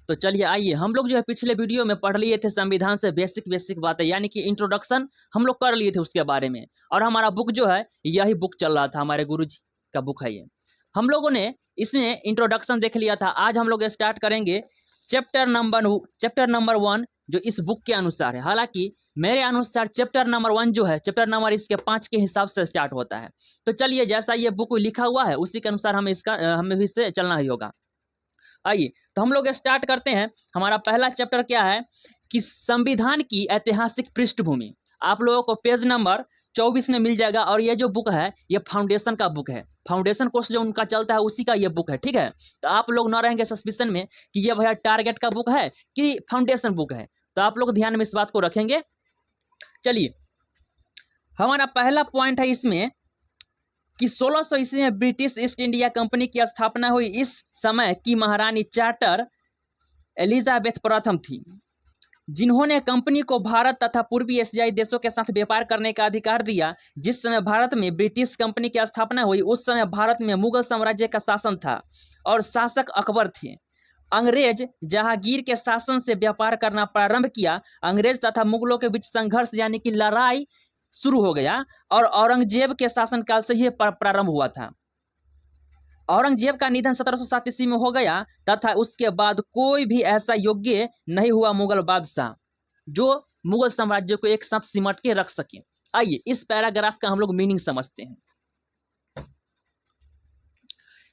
तो चलिए आइए, हम लोग जो है पिछले वीडियो में पढ़ लिए थे संविधान से बेसिक बातें, यानी कि इंट्रोडक्शन हम लोग कर लिए थे उसके बारे में। और हमारा बुक जो है यही बुक चल रहा था, हमारे गुरुजी का बुक है ये। हम लोगों ने इसमें इंट्रोडक्शन देख लिया था। आज हम लोग स्टार्ट करेंगे चैप्टर नंबर 1 जो इस बुक के अनुसार है। हालांकि मेरे अनुसार चैप्टर नंबर 1 जो है, चैप्टर नंबर इसके 5 के हिसाब से स्टार्ट होता है। तो चलिए, जैसा ये बुक लिखा हुआ है उसी के अनुसार हमें भी इससे चलना ही होगा। आइए तो हम लोग स्टार्ट करते हैं। हमारा पहला चैप्टर क्या है कि संविधान की ऐतिहासिक पृष्ठभूमि। आप लोगों को पेज नंबर 24 में मिल जाएगा। और ये जो बुक है ये फाउंडेशन का बुक है, फाउंडेशन कोर्स जो उनका चलता है उसी का ये बुक है, ठीक है। तो आप लोग ना रहेंगे सस्पिशन में कि ये भैया टारगेट का बुक है कि फाउंडेशन बुक है, तो आप लोग ध्यान में इस बात को रखेंगे। चलिए, हमारा पहला पॉइंट है इसमें कि 1600 ईस्वी में ब्रिटिश ईस्ट इंडिया कंपनी की स्थापना हुई। इस समय की महारानी चार्टर एलिजाबेथ प्रथम थी, जिन्होंने कंपनी को भारत तथा पूर्वी एशियाई देशों के साथ व्यापार करने का अधिकार दिया। जिस समय भारत में ब्रिटिश कंपनी की स्थापना हुई उस समय भारत में मुगल साम्राज्य का शासन था और शासक अकबर थे। अंग्रेज जहांगीर के शासन से व्यापार करना प्रारंभ किया। अंग्रेज तथा मुगलों के बीच संघर्ष यानी कि लड़ाई शुरू हो गया और औरंगजेब के शासनकाल से यह प्रारंभ हुआ था। औरंगजेब का निधन 1707 ईस्वी में हो गया तथा उसके बाद कोई भी ऐसा योग्य नहीं हुआ मुगल बादशाह जो मुगल साम्राज्य को एक साथ सिमट के रख सके। आइए इस पैराग्राफ का हम लोग मीनिंग समझते हैं।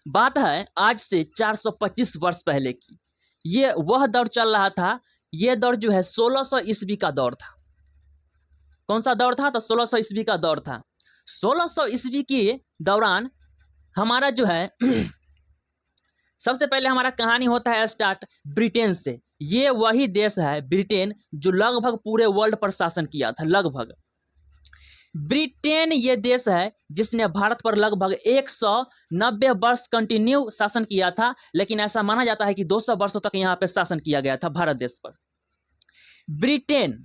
बात है आज से 425 वर्ष पहले की। ये वह दौर चल रहा था। ये दौर जो है 1600 ईस्वी का दौर था। कौन सा दौर था? तो 1600 ईस्वी का दौर था। 1600 ईस्वी के दौरान हमारा जो है सबसे पहले हमारा कहानी होता है स्टार्ट ब्रिटेन से। ये वही देश है ब्रिटेन जो लगभग पूरे वर्ल्ड पर शासन किया था। लगभग ब्रिटेन ये देश है जिसने भारत पर लगभग 190 वर्ष कंटिन्यू शासन किया था। लेकिन ऐसा माना जाता है कि 200 वर्षों तक यहाँ पे शासन किया गया था भारत देश पर। ब्रिटेन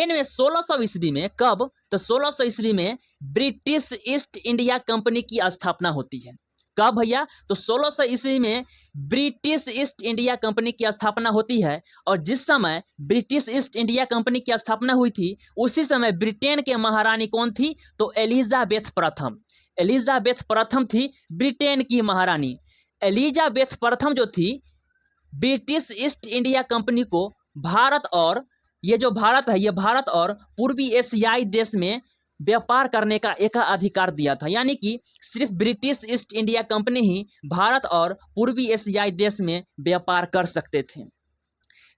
में 1600 ईस्वी में, कब? तो 1600 ईस्वी में ब्रिटिश ईस्ट इंडिया कंपनी की स्थापना होती है। कब भैया? तो 1600 ईस्वी में ब्रिटिश ईस्ट इंडिया कंपनी की स्थापना होती है। और जिस समय ब्रिटिश ईस्ट इंडिया कंपनी की स्थापना हुई थी उसी समय ब्रिटेन के महारानी कौन थी? तो एलिजाबेथ प्रथम। एलिजाबेथ प्रथम थी ब्रिटेन की महारानी। एलिजाबेथ प्रथम जो थी ब्रिटिश ईस्ट इंडिया कंपनी को भारत और ये जो भारत है ये भारत और पूर्वी एशियाई देश में व्यापार करने का एक अधिकार दिया था। यानी कि सिर्फ ब्रिटिश ईस्ट इंडिया कंपनी ही भारत और पूर्वी एशियाई देश में व्यापार कर सकते थे।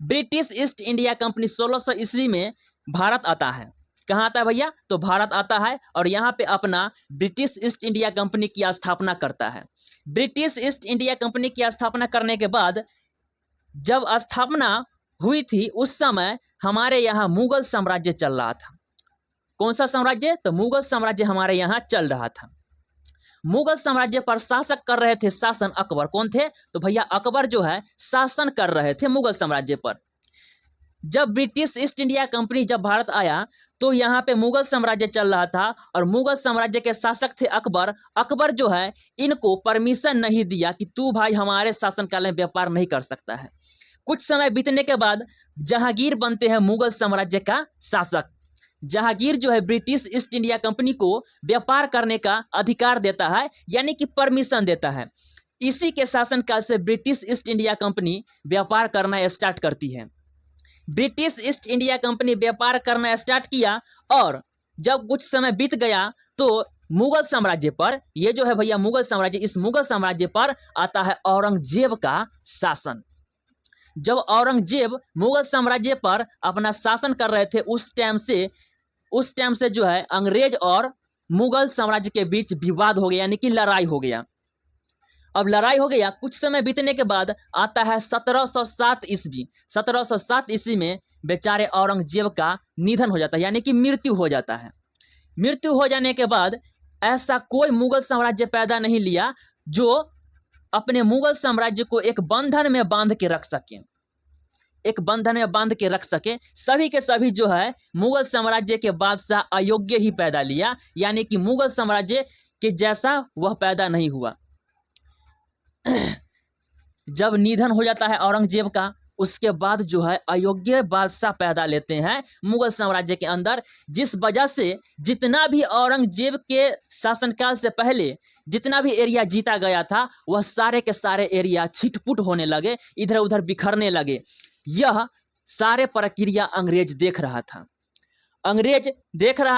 ब्रिटिश ईस्ट इंडिया कंपनी 1600 ईस्वी में भारत आता है। कहाँ आता है भैया? तो भारत आता है और यहाँ पे अपना ब्रिटिश ईस्ट इंडिया कंपनी की स्थापना करता है। ब्रिटिश ईस्ट इंडिया कंपनी की स्थापना करने के बाद जब स्थापना हुई थी उस समय हमारे यहाँ मुगल साम्राज्य चल रहा था। कौन सा साम्राज्य? तो मुगल साम्राज्य हमारे यहाँ चल रहा था। मुगल साम्राज्य पर शासक कर रहे थे शासन अकबर। कौन थे? तो भैया अकबर जो है शासन कर रहे थे मुगल साम्राज्य पर। जब ब्रिटिश ईस्ट इंडिया कंपनी जब भारत आया तो यहाँ पे मुगल साम्राज्य चल रहा था और मुगल साम्राज्य के शासक थे अकबर। अकबर जो है इनको परमिशन नहीं दिया कि तू भाई हमारे शासनकाल में व्यापार नहीं कर सकता है। कुछ समय बीतने के बाद जहांगीर बनते हैं मुगल साम्राज्य का शासक। जहांगीर जो है ब्रिटिश ईस्ट इंडिया कंपनी को व्यापार करने का अधिकार देता है, यानी कि परमिशन देता है। इसी के शासनकाल से ब्रिटिश ईस्ट इंडिया कंपनी व्यापार करना स्टार्ट करती है। ब्रिटिश ईस्ट इंडिया कंपनी व्यापार करना स्टार्ट किया और जब कुछ समय बीत गया तो मुगल साम्राज्य पर, ये जो है भैया मुगल साम्राज्य, इस मुगल साम्राज्य पर आता है औरंगजेब का शासन। जब औरंगजेब मुगल साम्राज्य पर अपना शासन कर रहे थे उस टाइम से जो है अंग्रेज और मुगल साम्राज्य के बीच विवाद हो गया, यानी कि लड़ाई हो गया। अब लड़ाई हो गया, कुछ समय बीतने के बाद आता है 1707 ईस्वी। 1707 ईस्वी में बेचारे औरंगजेब का निधन हो जाता है, यानी कि मृत्यु हो जाता है। मृत्यु हो जाने के बाद ऐसा कोई मुगल साम्राज्य पैदा नहीं लिया जो अपने मुगल साम्राज्य को एक बंधन में बांध के रख सके, एक बंधन में बांध के रख सके। सभी के सभी जो है मुगल साम्राज्य के बादशाह अयोग्य ही पैदा लिया, यानी कि मुगल साम्राज्य के जैसा वह पैदा नहीं हुआ। जब निधन हो जाता है औरंगजेब का, उसके बाद जो है अयोग्य बादशाह पैदा लेते हैं मुगल साम्राज्य के अंदर, जिस वजह से जितना भी औरंगजेब के शासनकाल से पहले जितना भी एरिया जीता गया था, वह सारे के सारे एरिया छिटपुट होने लगे, इधर उधर बिखरने लगे। यह सारे प्रक्रिया अंग्रेज देख रहा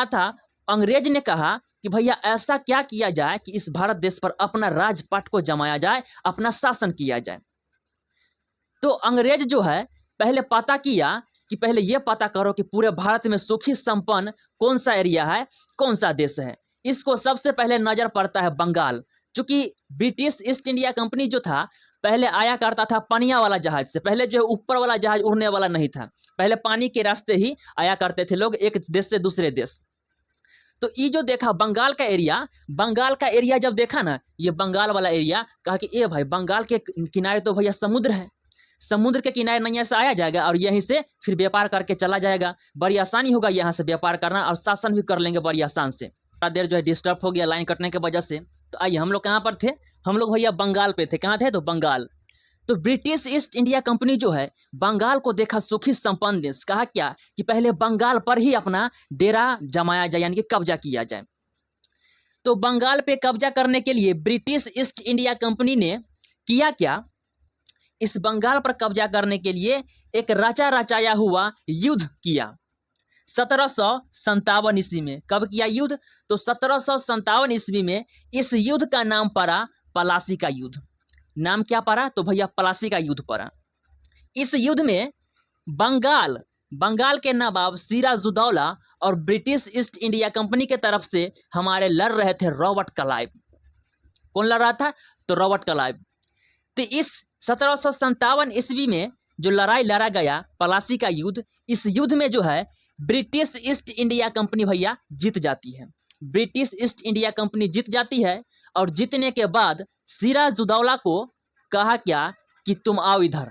था। अंग्रेज ने कहा कि भैया ऐसा क्या किया जाए कि इस भारत देश पर अपना राजपाट को जमाया जाए, अपना शासन किया जाए। तो अंग्रेज जो है पहले पता किया कि पहले यह पता करो कि पूरे भारत में सुखी संपन्न कौन सा एरिया है, कौन सा देश है। इसको सबसे पहले नजर पड़ता है बंगाल, क्योंकि ब्रिटिश ईस्ट इंडिया कंपनी जो था पहले आया करता था पनिया वाला जहाज से। पहले जो है ऊपर वाला जहाज उड़ने वाला नहीं था, पहले पानी के रास्ते ही आया करते थे लोग एक देश से दूसरे देश। तो ये जो देखा बंगाल का एरिया जब देखा ना, ये बंगाल वाला एरिया, कहा कि ए भाई बंगाल के किनारे तो भैया समुद्र है, समुद्र के किनारे नैया से आया जाएगा और यहीं से फिर व्यापार करके चला जाएगा, बड़ी आसानी होगा यहाँ से व्यापार करना और शासन भी कर लेंगे बड़ी आसान से। थोड़ा देर जो है डिस्टर्ब हो गया लाइन कटने की वजह से। तो आइए हम लोग कहाँ पर थे, हम लोग भैया बंगाल पे थे। कहाँ थे, तो बंगाल। तो ब्रिटिश ईस्ट इंडिया कंपनी जो है बंगाल को देखा सुखी संपन्न देश, कहा क्या कि पहले बंगाल पर ही अपना डेरा जमाया जाए, यानी कि कब्जा किया जाए। तो बंगाल पे कब्जा करने के लिए ब्रिटिश ईस्ट इंडिया कंपनी ने किया क्या, इस बंगाल पर कब्जा करने के लिए एक रचा रचाया हुआ युद्ध किया 1757 ईस्वी में। कब किया युद्ध, तो 1757 ईस्वी में। इस युद्ध का नाम पड़ा पलासी का युद्ध। नाम क्या पड़ा, तो भैया पलासी का युद्ध पड़ा। इस युद्ध में बंगाल के नवाब सिराजुद्दौला और ब्रिटिश ईस्ट इंडिया कंपनी के तरफ से हमारे लड़ रहे थे रॉबर्ट क्लाइव। कौन लड़ रहा था, तो रॉबर्ट क्लाइव। तो इस 1757 ईस्वी में जो लड़ाई लड़ा गया पलासी का युद्ध, इस युद्ध में जो है ब्रिटिश ईस्ट इंडिया कंपनी भैया जीत जाती है। ब्रिटिश ईस्ट इंडिया कंपनी जीत जाती है और जीतने के बाद सिराजुद्दौला को कहा क्या कि तुम आओ इधर।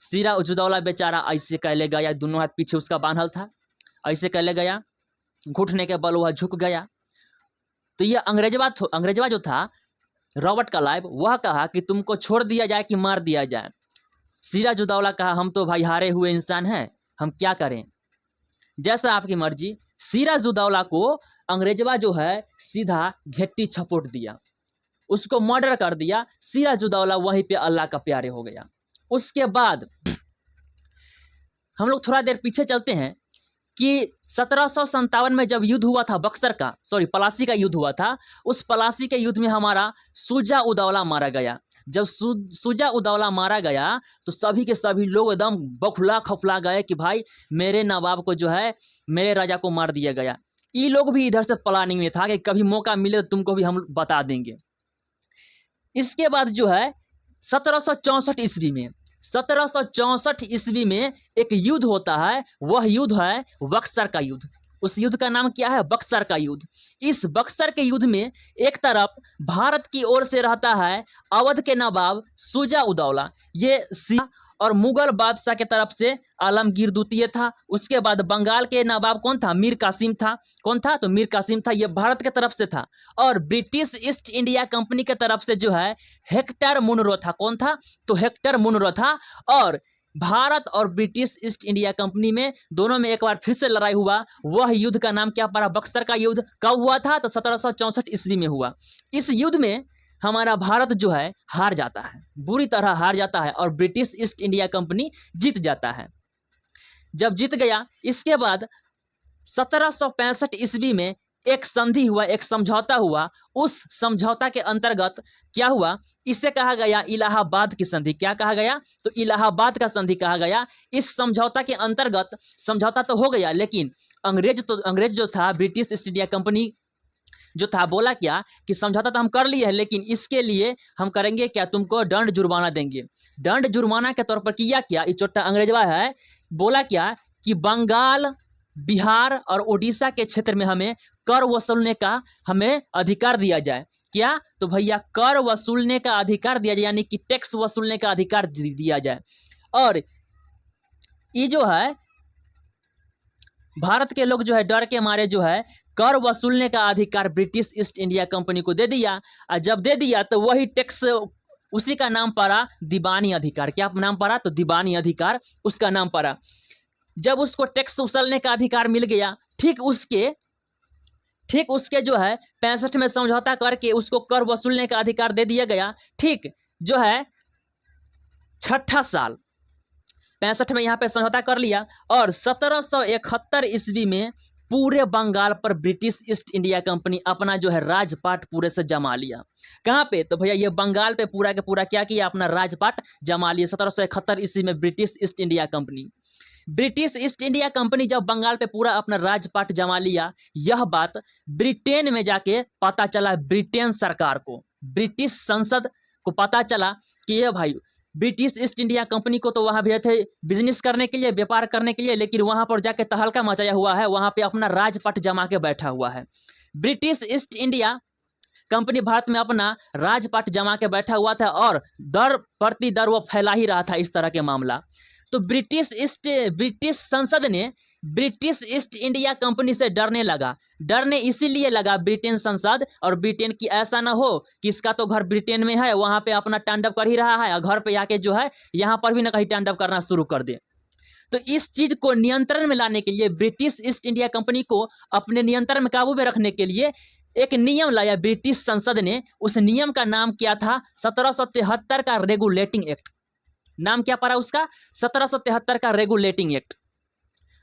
सिराजुद्दौला बेचारा ऐसे कहले गया, दोनों हाथ पीछे उसका बांधल था, ऐसे कहले गया, घुटने के बल वह झुक गया। तो यह अंग्रेजवा जो था रॉबर्ट क्लाइव, वह कहा कि तुमको छोड़ दिया जाए कि मार दिया जाए। सिराजुद्दौला कहा हम तो भाई हारे हुए इंसान हैं, हम क्या करें, जैसा आपकी मर्जी। सिराजुद्दौला को अंग्रेजवा जो है सीधा घेट्टी छपोट दिया, उसको मर्डर कर दिया। सिराजुद्दौला वहीं पे अल्लाह का प्यारे हो गया। उसके बाद हम लोग थोड़ा देर पीछे चलते हैं कि 1757 में जब युद्ध हुआ था पलासी का युद्ध हुआ था। उस पलासी के युद्ध में हमारा शुजा-उद-दौला मारा गया। जब शुजा-उद-दौला मारा गया तो सभी के सभी लोग एकदम बौखला खौफला गए कि भाई मेरे नवाब को जो है, मेरे राजा को मार दिया गया। ये लोग भी इधर से प्लानिंग में था कि कभी मौका मिले तो तुमको भी हम बता देंगे। इसके बाद जो है 1764 ईस्वी में एक युद्ध होता है, वह युद्ध है बक्सर का युद्ध। उस युद्ध का नाम क्या है, बक्सर का युद्ध। इस बक्सर के युद्ध में एक तरफ भारत की ओर से रहता है अवध के नवाब शुजा-उद-दौला, ये सिया और मुगल बादशाह के तरफ से आलमगीर द्वितीय था। उसके बाद बंगाल के नवाब कौन था, मीर कासिम था। कौन था, तो मीर कासिम था, ये भारत के तरफ से था। और ब्रिटिश ईस्ट इंडिया कंपनी के तरफ से जो है हेक्टर मुनरो था। कौन था, तो हेक्टर मुनरो था। और भारत और ब्रिटिश ईस्ट इंडिया कंपनी में दोनों में एक बार फिर से लड़ाई हुआ। वह युद्ध का नाम क्या पड़ा, बक्सर का युद्ध। कब हुआ था, तो 1764 ईस्वी में हुआ। इस युद्ध में हमारा भारत जो है हार जाता है, बुरी तरह हार जाता है और ब्रिटिश ईस्ट इंडिया कंपनी जीत जाता है। जब जीत गया, इसके बाद 1765 ईस्वी में एक संधि हुआ, एक समझौता हुआ। उस समझौता के अंतर्गत क्या हुआ, इसे कहा गया इलाहाबाद की संधि। क्या कहा गया, तो इलाहाबाद का संधि कहा गया। इस समझौता के अंतर्गत समझौता तो हो गया, लेकिन अंग्रेज जो था ब्रिटिश ईस्ट इंडिया कंपनी जो था, बोला क्या कि समझौता तो हम कर लिए हैं, लेकिन इसके लिए हम करेंगे क्या, तुमको दंड जुर्माना देंगे। दंड जुर्माना के तौर पर किया क्या, ये छोटा अंग्रेजवा है, बोला क्या कि बंगाल, बिहार और उड़ीसा के क्षेत्र में हमें कर वसूलने का हमें अधिकार दिया जाए। क्या, तो भैया कर वसूलने का अधिकार दिया जाए, यानी कि टैक्स वसूलने का अधिकार दिया जाए। और ये जो है भारत के लोग जो है डर के मारे जो है कर वसूलने का अधिकार ब्रिटिश ईस्ट इंडिया कंपनी को दे दिया। और जब दे दिया तो वही टैक्स उसी का नाम पड़ा दीवानी अधिकार। क्या नाम पड़ा? तो दीवानी अधिकार उसका नाम पड़ा। जब उसको टैक्स उछलने का अधिकार मिल गया, ठीक उसके जो है 65 में समझौता करके उसको कर वसूलने का अधिकार दे दिया गया। ठीक जो है छठा साल 65 में यहाँ पे समझौता कर लिया और 1771 ईस्वी में पूरे बंगाल पर ब्रिटिश ईस्ट इंडिया कंपनी अपना जो है राजपाट पूरे से जमा लिया। कहाँ पे? तो भैया ये बंगाल पे पूरा के पूरा क्या किया? अपना राजपाट जमा लिया 1771 ईस्वी में British east India company. British east India company जब बंगाल पे पूरा अपना राजपाट जमा लिया, यह बात ब्रिटेन में जाके पता चला ब्रिटेन सरकार को, ब्रिटिश संसद को पता चला कि ये भाई ब्रिटिश ईस्ट इंडिया कंपनी को तो वहाँ भेजे थे बिजनेस करने के लिए, व्यापार करने के लिए, लेकिन वहाँ पर जाके तहलका मचाया हुआ है, वहाँ पे अपना राजपाट जमा के बैठा हुआ है। British east India company Bharat में अपना राजपाट जमा के बैठा हुआ था और दर प्रति दर वो फैला ही रहा था इस तरह के मामला। तो ब्रिटिश संसद ने ब्रिटिश ईस्ट इंडिया कंपनी से डरने इसीलिए लगा ब्रिटेन संसद और ब्रिटेन की ऐसा ना हो कि इसका तो घर ब्रिटेन में है, वहाँ पे अपना तांडव कर ही रहा है और घर पे आके जो है यहाँ पर भी ना कहीं तांडव करना शुरू कर दे। तो इस चीज को नियंत्रण में लाने के लिए ब्रिटिश ईस्ट इंडिया कंपनी को अपने नियंत्रण में काबू में रखने के लिए एक नियम लाया ब्रिटिश संसद ने। उस नियम का नाम क्या था? 1773 का रेगुलेटिंग एक्ट। नाम क्या पड़ा उसका? 1773 का रेगुलेटिंग एक्ट।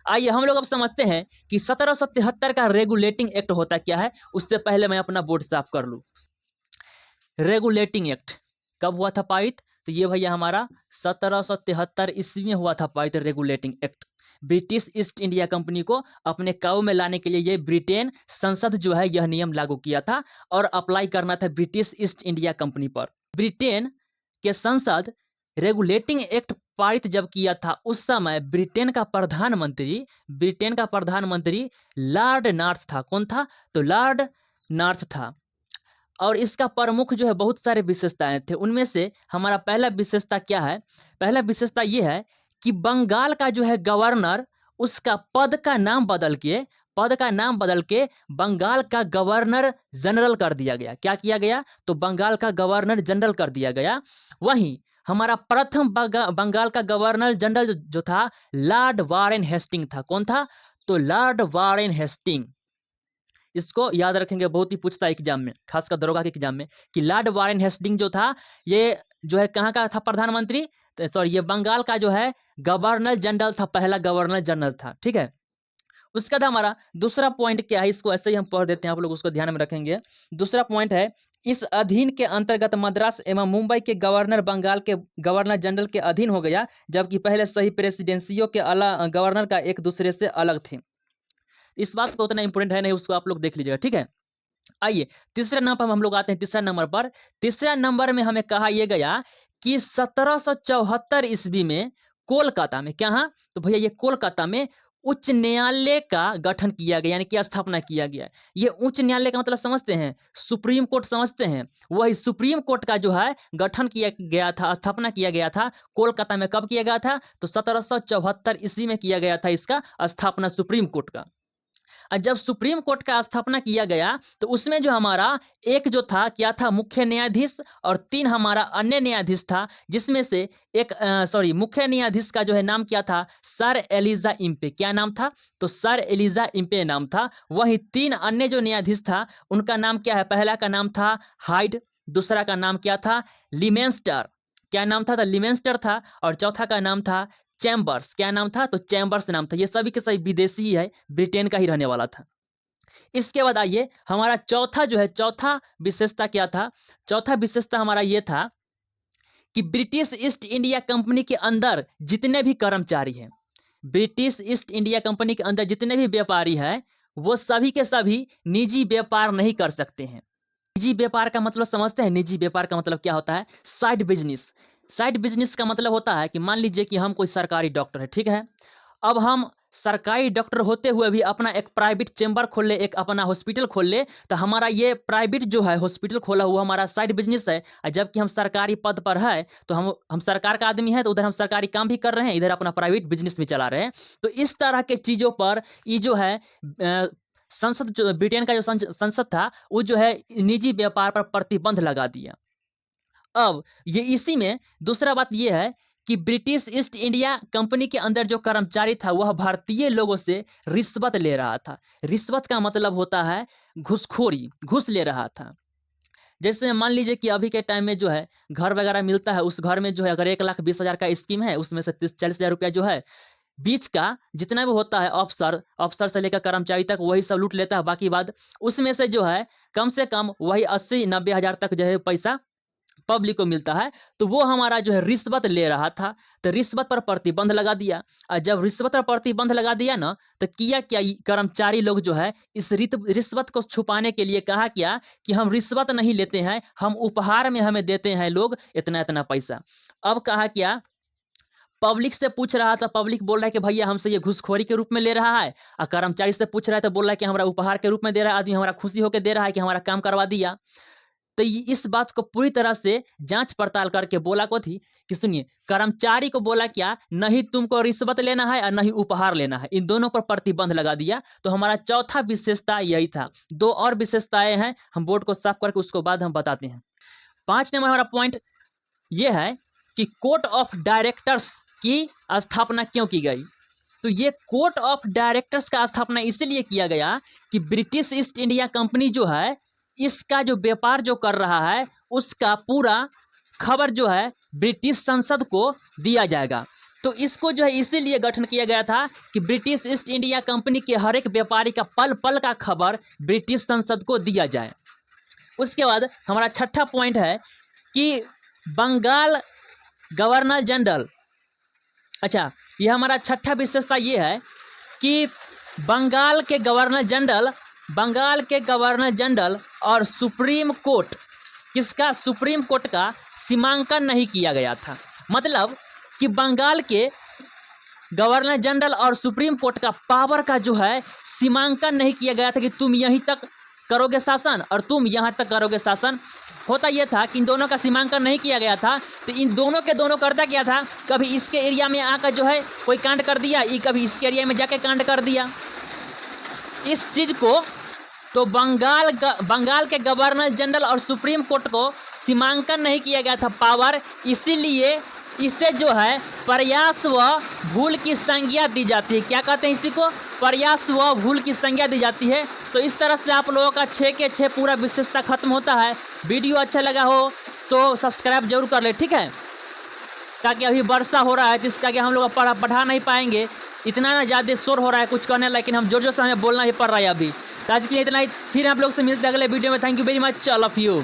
आइए हम लोग अब समझते हैं कि 1773 का रेगुलेटिंग एक्ट होता क्या है। उससे पहले मैं अपना बोर्ड साफ कर लूं। रेगुलेटिंग एक्ट कब हुआ था पारित? तो ये भैया हमारा 1773 ईस्वी में हुआ था पारित regulating act. British east India company को अपने काबू में लाने के लिए ये ब्रिटेन संसद जो है यह नियम लागू किया था और अप्लाई करना था ब्रिटिश ईस्ट इंडिया कंपनी पर। ब्रिटेन के संसद रेगुलेटिंग एक्ट पारित जब किया था उस समय ब्रिटेन का प्रधानमंत्री लॉर्ड नॉर्थ था। कौन था? तो लॉर्ड नॉर्थ था। और इसका प्रमुख जो है बहुत सारे विशेषताएं थे। उनमें से हमारा पहला विशेषता क्या है? पहला विशेषता ये है कि बंगाल का जो है गवर्नर उसका पद का नाम बदल के बंगाल का गवर्नर जनरल कर दिया गया। क्या किया गया? तो बंगाल का गवर्नर जनरल कर दिया गया। वहीं हमारा प्रथम बंगाल का गवर्नर जनरल जो था लॉर्ड वारेन हेस्टिंग था। कौन था? तो लॉर्ड वारेन हेस्टिंग। इसको याद रखेंगे, बहुत ही पूछता है एग्जाम में, खासकर दरोगा के एग्जाम में, कि लॉर्ड वारेन हेस्टिंग जो था ये जो है कहाँ का था प्रधानमंत्री? तो सॉरी ये बंगाल का जो है गवर्नर जनरल था, पहला गवर्नर जनरल था। ठीक है। उसके बाद हमारा दूसरा पॉइंट क्या है? इसको ऐसे ही हम पढ़ देते हैं, आप लोग उसको ध्यान में रखेंगे। दूसरा पॉइंट है, इस अधीन के अंतर्गत मद्रास एवं मुंबई के गवर्नर बंगाल के गवर्नर जनरल के अधीन हो गया, जबकि पहले सही प्रेसिडेंसियों के अलग गवर्नर का एक दूसरे से अलग थे। इस बात को उतना इंपॉर्टेंट है नहीं, उसको आप लोग देख लीजिएगा। ठीक है। आइए तीसरे नंबर पर हम लोग आते हैं। तीसरा नंबर पर, तीसरा नंबर में हमें कहा यह गया कि 1774 ईस्वी में कोलकाता में, क्या? हाँ, तो भैया ये कोलकाता में उच्च न्यायालय का गठन किया गया, यानी कि स्थापना किया गया। ये उच्च न्यायालय का मतलब समझते हैं? सुप्रीम कोर्ट समझते हैं? वही सुप्रीम कोर्ट का जो है गठन किया गया था, स्थापना किया गया था कोलकाता में। कब किया गया था? तो 1774 ईस्वी में किया गया था इसका स्थापना सुप्रीम कोर्ट का। और जब सुप्रीम कोर्ट का स्थापना किया गया तो उसमें जो हमारा एक जो था क्या था? मुख्य न्यायाधीश और 3 हमारा अन्य न्यायाधीश था, जिसमें से एक मुख्य न्यायाधीश का जो है नाम क्या था? Sir Elijah Impey. क्या नाम था? तो सर एलिजा इम्पे नाम था। वही 3 अन्य जो न्यायाधीश था उनका नाम क्या है? पहला का नाम था हाइड, दूसरा का नाम क्या था? लिमेंस्टर। क्या नाम था? तो लिमेंस्टर था। और चौथा का नाम था चैम्बर्स। क्या नाम था? तो चैम्बर्स नाम था। ये सभी के सभी विदेशी ही है, ब्रिटेन का ही रहने वाला था। इसके बाद आइए हमारा चौथा जो है, चौथा विशेषता क्या था? चौथा विशेषता हमारा ये था कि ब्रिटिश ईस्ट इंडिया कंपनी के अंदर जितने भी कर्मचारी हैं, ब्रिटिश ईस्ट इंडिया कंपनी के अंदर जितने भी व्यापारी हैं, वो सभी के सभी निजी व्यापार नहीं कर सकते हैं। निजी व्यापार का मतलब समझते हैं? निजी व्यापार का मतलब क्या होता है? Side business. साइड बिजनेस का मतलब होता है कि मान लीजिए कि हम कोई सरकारी डॉक्टर है, ठीक है। अब हम सरकारी डॉक्टर होते हुए भी अपना एक प्राइवेट चेंबर खोल ले, एक अपना हॉस्पिटल खोल ले, तो हमारा ये प्राइवेट जो है हॉस्पिटल खोला हुआ हमारा साइड बिजनेस है। और जबकि हम सरकारी पद पर है तो हम सरकार का आदमी है, तो उधर हम सरकारी काम भी कर रहे हैं, इधर अपना प्राइवेट बिजनेस भी चला रहे हैं। तो इस तरह के चीज़ों पर ये जो है संसद, जो ब्रिटेन का जो संसद था, वो जो है निजी व्यापार पर प्रतिबंध लगा दिया। अब ये इसी में दूसरा बात ये है कि ब्रिटिश ईस्ट इंडिया कंपनी के अंदर जो कर्मचारी था वह भारतीय लोगों से रिश्वत ले रहा था। रिश्वत का मतलब होता है घूसखोरी, घूस ले रहा था। जैसे मान लीजिए कि अभी के टाइम में जो है घर वगैरह मिलता है, उस घर में जो है अगर 1,20,000 का स्कीम है, उसमें से 30-40,000 रुपया जो है बीच का जितना भी होता है अफसर से लेकर कर्मचारी तक वही सब लूट लेता है। बाकी बाद उसमें से जो है कम से कम वही 80-90 हज़ार तक जो है पैसा पब्लिक को मिलता है। तो वो हमारा जो है रिश्वत ले रहा था, तो रिश्वत पर प्रतिबंध लगा दिया। और जब रिश्वत पर प्रतिबंध लगा दिया ना, तो किया क्या, कर्मचारी लोग जो है इस रिश्वत को छुपाने के लिए कहा क्या कि हम रिश्वत नहीं लेते हैं, हम उपहार में हमें देते हैं लोग इतना इतना पैसा। अब कहा क्या, पब्लिक से पूछ रहा था, पब्लिक बोल रहा है कि भैया हमसे ये घूसखोरी के रूप में ले रहा है, और कर्मचारी से पूछ रहा है तो बोल रहा है कि हमारा उपहार के रूप में दे रहा है, आदमी हमारा खुशी होकर दे रहा है कि हमारा काम करवा दिया। तो इस बात को पूरी तरह से जांच पड़ताल करके बोला को थी कि सुनिए, कर्मचारी को बोला क्या, नहीं तुमको रिश्वत लेना है और नहीं उपहार लेना है, इन दोनों पर प्रतिबंध लगा दिया। तो हमारा चौथा विशेषता यही था। 2 और विशेषताएं हैं, हम बोर्ड को साफ करके उसको बाद हम बताते हैं। 5 नंबर हमारा पॉइंट ये है कि कोर्ट ऑफ डायरेक्टर्स की स्थापना क्यों की गई। तो ये कोर्ट ऑफ डायरेक्टर्स का स्थापना इसलिए किया गया कि ब्रिटिश ईस्ट इंडिया कंपनी जो है इसका जो व्यापार जो कर रहा है उसका पूरा खबर जो है ब्रिटिश संसद को दिया जाएगा। तो इसको जो है इसीलिए गठन किया गया था कि ब्रिटिश ईस्ट इंडिया कंपनी के हर एक व्यापारी का पल पल का खबर ब्रिटिश संसद को दिया जाए। उसके बाद हमारा 6ठा पॉइंट है कि बंगाल गवर्नर जनरल, अच्छा यह हमारा 6ठा विशेषता ये है कि बंगाल के गवर्नर जनरल और सुप्रीम कोर्ट, किसका, सुप्रीम कोर्ट का सीमांकन नहीं किया गया था। मतलब कि बंगाल के गवर्नर जनरल और सुप्रीम कोर्ट का पावर का जो है सीमांकन नहीं किया गया था कि तुम यहीं तक करोगे शासन और तुम यहाँ तक करोगे शासन। होता यह था कि इन दोनों का सीमांकन नहीं किया गया था, तो इन दोनों के दोनों करता क्या था, कभी इसके एरिया में आकर जो है कोई कांड कर दिया, ये कभी इसके एरिया में जाके कांड कर दिया। इस चीज़ को तो बंगाल के गवर्नर जनरल और सुप्रीम कोर्ट को सीमांकन नहीं किया गया था पावर, इसीलिए इसे जो है प्रयास व भूल की संज्ञा दी जाती है। क्या कहते हैं इसी को, प्रयास व भूल की संज्ञा दी जाती है। तो इस तरह से आप लोगों का 6 के 6 पूरा विशेषता खत्म होता है। वीडियो अच्छा लगा हो तो सब्सक्राइब जरूर कर ले, ठीक है, ताकि अभी वर्षा हो रहा है जिसका कि हम लोग पढ़ा नहीं पाएंगे, इतना ना ज़्यादा शोर हो रहा है कुछ करने, लेकिन हम जोर जोर से हमें बोलना ही पड़ रहा है अभी। तो आज के लिए इतना ही, फिर आप लोग से मिलते हैं अगले वीडियो में। Thank you very much all of you.